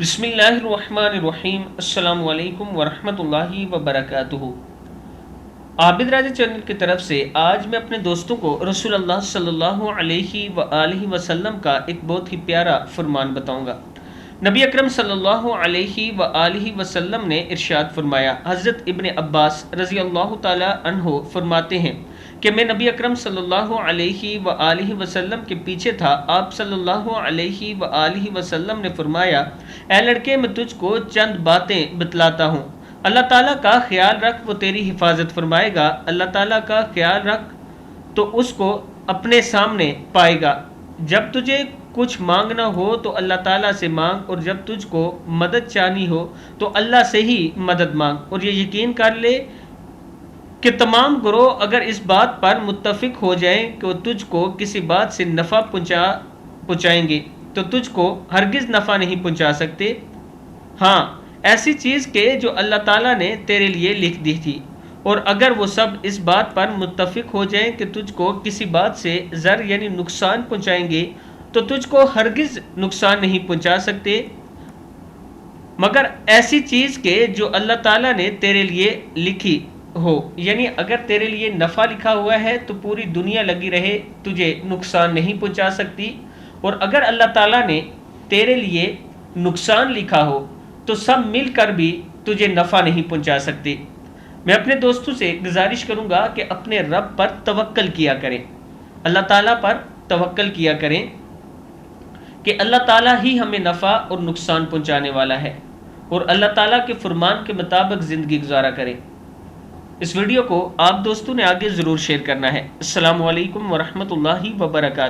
بسم اللہ الرحمن الرحیم۔ السلام علیکم ورحمۃ اللہ وبرکاتہ۔ عابد راجہ چینل کی طرف سے آج میں اپنے دوستوں کو رسول اللہ صلی اللہ علیہ وآلہ وسلم کا ایک بہت ہی پیارا فرمان بتاؤں گا۔ نبی اکرم صلی اللہ علیہ وآلہ وسلم نے ارشاد فرمایا، حضرت ابن عباس رضی اللہ تعالی عنہ فرماتے ہیں کہ میں نبی اکرم صلی اللہ علیہ وآلہ وسلم کے پیچھے تھا۔ آپ صلی اللہ علیہ وآلہ وسلم نے فرمایا، اے لڑکے، میں تجھ کو چند باتیں بتلاتا ہوں، اللہ تعالیٰ کا خیال رکھ، وہ تیری حفاظت فرمائے گا۔ اللہ تعالیٰ کا خیال رکھ تو اس کو اپنے سامنے پائے گا۔ جب تجھے کچھ مانگنا ہو تو اللہ تعالیٰ سے مانگ، اور جب تجھ کو مدد چاہنی ہو تو اللہ سے ہی مدد مانگ۔ اور یہ یقین کر لے کہ تمام گروہ اگر اس بات پر متفق ہو جائیں کہ وہ تجھ کو کسی بات سے نفع پہنچائیں گے تو تجھ کو ہرگز نفع نہیں پہنچا سکتے، ہاں ایسی چیز کہ جو اللہ تعالیٰ نے تیرے لیے لکھ دی تھی۔ اور اگر وہ سب اس بات پر متفق ہو جائیں کہ تجھ کو کسی بات سے ضر یعنی نقصان پہنچائیں گے تو تجھ کو ہرگز نقصان نہیں پہنچا سکتے مگر ایسی چیز کہ جو اللہ تعالیٰ نے تیرے لیے لکھی ہو، یعنی اگر تیرے لیے نفع لکھا ہوا ہے تو پوری دنیا لگی رہے تجھے نقصان نہیں پہنچا سکتی، اور اگر اللہ تعالیٰ نے تیرے لیے نقصان لکھا ہو تو سب مل کر بھی تجھے نفع نہیں پہنچا سکتے۔ میں اپنے دوستوں سے گزارش کروں گا کہ اپنے رب پر توکل کیا کریں، اللہ تعالیٰ پر توکل کیا کریں کہ اللہ تعالیٰ ہی ہمیں نفع اور نقصان پہنچانے والا ہے، اور اللہ تعالیٰ کے فرمان کے مطابق زندگی گزارا کریں۔ اس ویڈیو کو آپ دوستوں نے آگے ضرور شیئر کرنا ہے۔ السلام علیکم ورحمۃ اللہ وبرکاتہ۔